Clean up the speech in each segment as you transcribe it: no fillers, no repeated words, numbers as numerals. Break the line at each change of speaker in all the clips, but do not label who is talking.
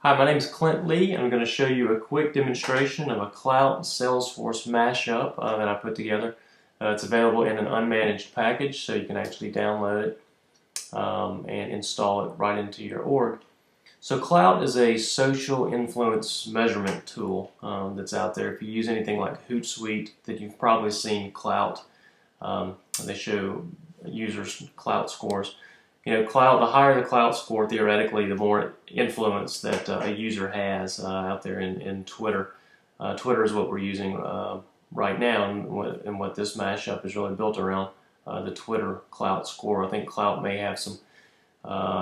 Hi, my name is Clint Lee, and I'm going to show you a quick demonstration of a Klout Salesforce mashup that I put together. It's available in an unmanaged package, so you can actually download it and install it right into your org. So Klout is a social influence measurement tool that's out there. If you use anything like Hootsuite, that you've probably seen Klout. They show users Klout scores. Klout, the higher the Klout score, theoretically, the more influence that a user has out there in Twitter. Twitter is what we're using right now, and what this mashup is really built around, the Twitter Klout score. I think Klout may have some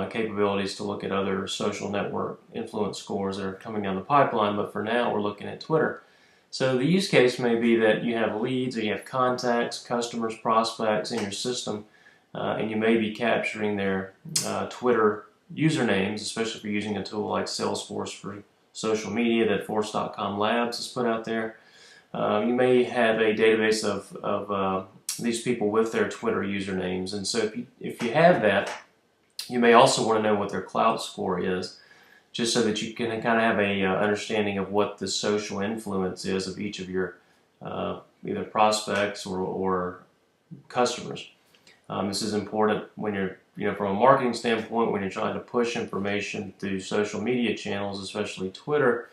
capabilities to look at other social network influence scores that are coming down the pipeline, but for now we're looking at Twitter. So the use case may be that you have leads or you have contacts, customers, prospects in your system, and you may be capturing their Twitter usernames, especially if you're using a tool like Salesforce for social media that Force.com Labs has put out there. You may have a database of these people with their Twitter usernames, and so if you have that, you may also want to know what their Klout score is, just so that you can kind of have a understanding of what the social influence is of each of your either prospects or customers. This is important when you're, from a marketing standpoint, when you're trying to push information through social media channels, especially Twitter.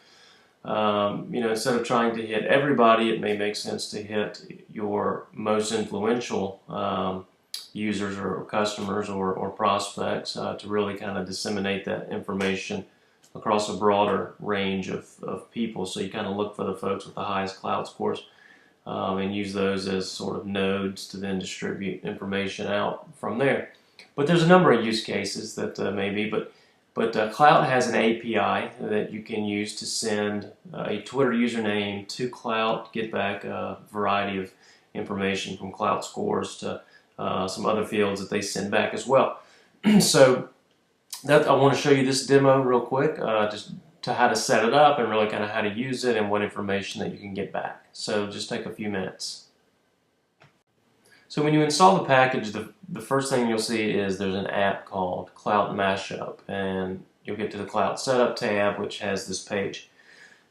Instead of trying to hit everybody, it may make sense to hit your most influential users or customers or prospects to really kind of disseminate that information across a broader range of people. So you kind of look for the folks with the highest Klout scores and use those as sort of nodes to then distribute information out from there. But there's a number of use cases that maybe, but Klout has an API that you can use to send a Twitter username to Klout, get back a variety of information from Klout scores to some other fields that they send back as well. So I want to show you this demo real quick, just to how to set it up and really kind of how to use it and what information that you can get back. So just take a few minutes. So when you install the package, the first thing you'll see is there's an app called Klout Mashpup, and you'll get to the Klout Setup tab, which has this page.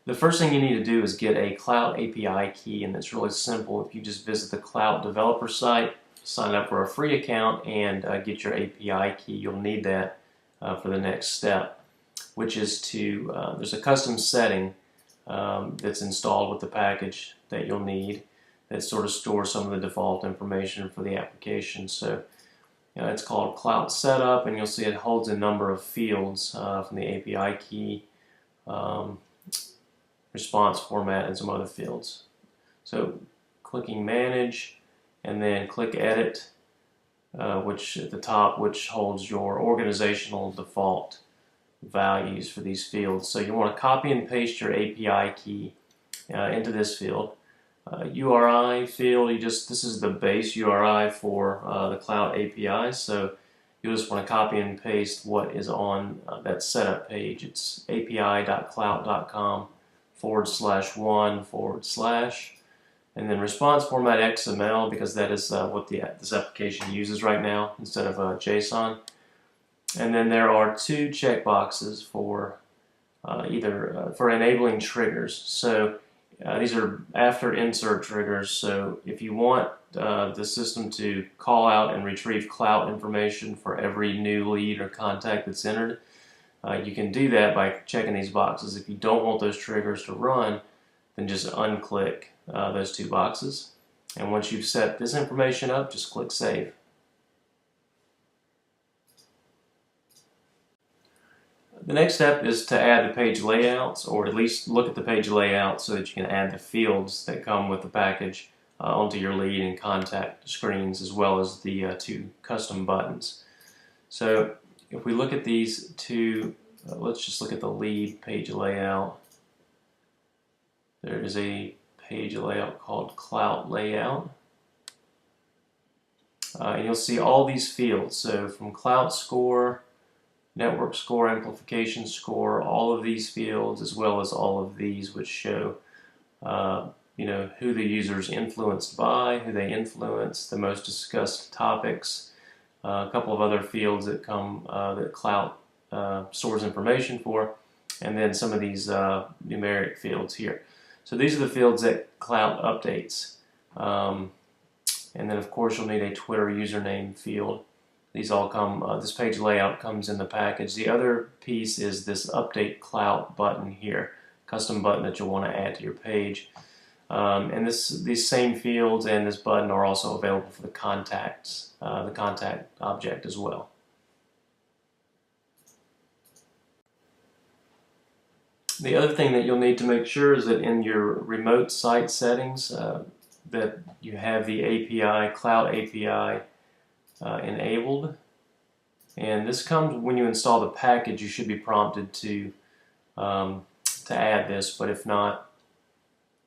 The first thing you need to do is get a Klout API key, and it's really simple. If you just visit the Klout developer site, sign up for a free account, and get your API key, you'll need that for the next step, which is there's a custom setting that's installed with the package that you'll need that sort of stores some of the default information for the application. So it's called Klout Setup, and you'll see it holds a number of fields from the API key, response format, and some other fields. So clicking Manage, and then click Edit, which at the top, which holds your organizational default values for these fields. So you want to copy and paste your API key into this field. URI field, this is the base URI for the Klout API, so you'll just want to copy and paste what is on that setup page. It's api.klout.com/1/, and then response format XML, because that is what this application uses right now instead of JSON. And then there are two checkboxes for for enabling triggers. So these are after insert triggers. So if you want the system to call out and retrieve Klout information for every new lead or contact that's entered, you can do that by checking these boxes. If you don't want those triggers to run, then just unclick those two boxes. And once you've set this information up, just click Save. The next step is to add the page layouts, or at least look at the page layout so that you can add the fields that come with the package onto your lead and contact screens, as well as the two custom buttons. So if we look at these two, let's just look at the lead page layout. There is a page layout called Klout Layout. And you'll see all these fields. So from Klout Score, Network Score, Amplification Score, all of these fields, as well as all of these, which show who the user's influenced by, who they influence, the most discussed topics, a couple of other fields that come that Klout stores information for, and then some of these numeric fields here. So these are the fields that Klout updates. And then of course you'll need a Twitter username field. These all come, this page layout comes in the package. The other piece is this Update Klout button here, custom button that you'll want to add to your page. And these same fields and this button are also available for the contact object as well. The other thing that you'll need to make sure is that in your remote site settings that you have the API, Klout API enabled. And this comes when you install the package. You should be prompted to add this, but if not,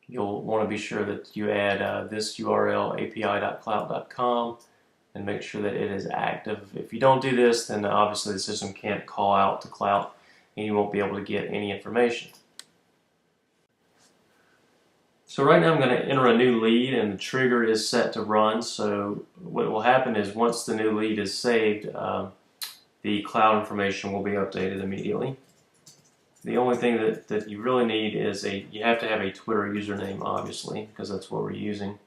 you'll want to be sure that you add this URL, api.klout.com, and make sure that it is active. If you don't do this, then obviously the system can't call out to Klout and you won't be able to get any information. So right now I'm going to enter a new lead and the trigger is set to run. So what will happen is once the new lead is saved, the Klout information will be updated immediately. The only thing that you really need is you have to have a Twitter username, obviously, because that's what we're using.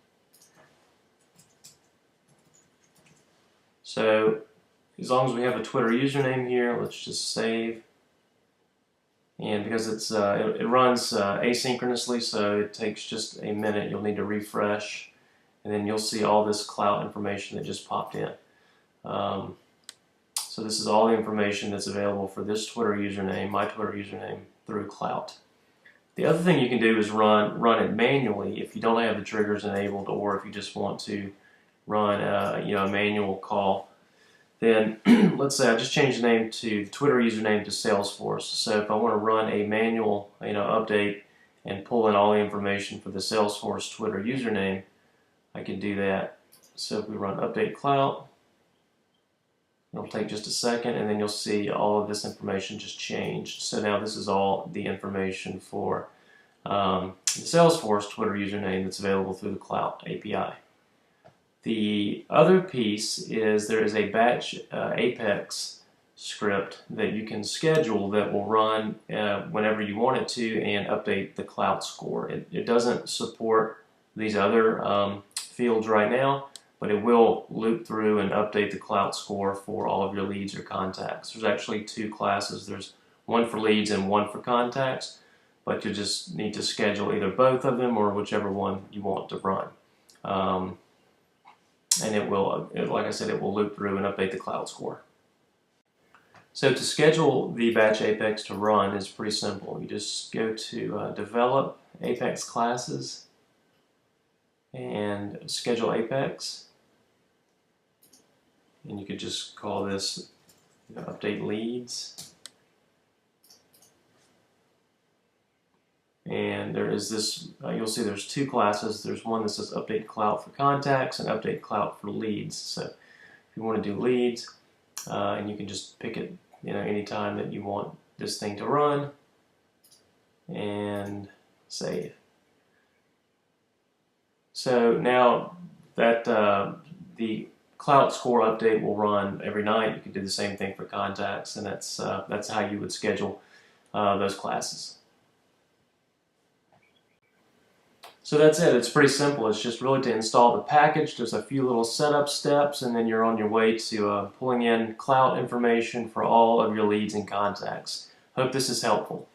So as long as we have a Twitter username here, let's just save. And because it runs asynchronously, so it takes just a minute. You'll need to refresh, and then you'll see all this Klout information that just popped in. So this is all the information that's available for this Twitter username, my Twitter username, through Klout. The other thing you can do is run it manually if you don't have the triggers enabled, or if you just want to run a manual call. Then let's say I just changed the name to the Twitter username to Salesforce. So if I want to run a manual update and pull in all the information for the Salesforce Twitter username, I can do that. So if we run update Klout, it'll take just a second, and then you'll see all of this information just changed. So now this is all the information for the Salesforce Twitter username that's available through the Klout API. The other piece is there is a batch Apex script that you can schedule that will run whenever you want it to and update the Klout score. It doesn't support these other fields right now, but it will loop through and update the Klout score for all of your leads or contacts. There's actually two classes. There's one for leads and one for contacts, but you just need to schedule either both of them or whichever one you want to run. And it will, like I said, it will loop through and update the Klout score. So to schedule the batch Apex to run is pretty simple. You just go to Develop Apex Classes and Schedule Apex. And you could just call this Update Leads. And there is this, you'll see there's two classes. There's one that says Update Klout for Contacts and Update Klout for Leads. So if you want to do leads, and you can just pick it any time that you want this thing to run, and save. So now that the Klout score update will run every night, you can do the same thing for contacts, and that's how you would schedule those classes. So that's it. It's pretty simple. It's just really to install the package. There's a few little setup steps, and then you're on your way to pulling in Klout information for all of your leads and contacts. Hope this is helpful.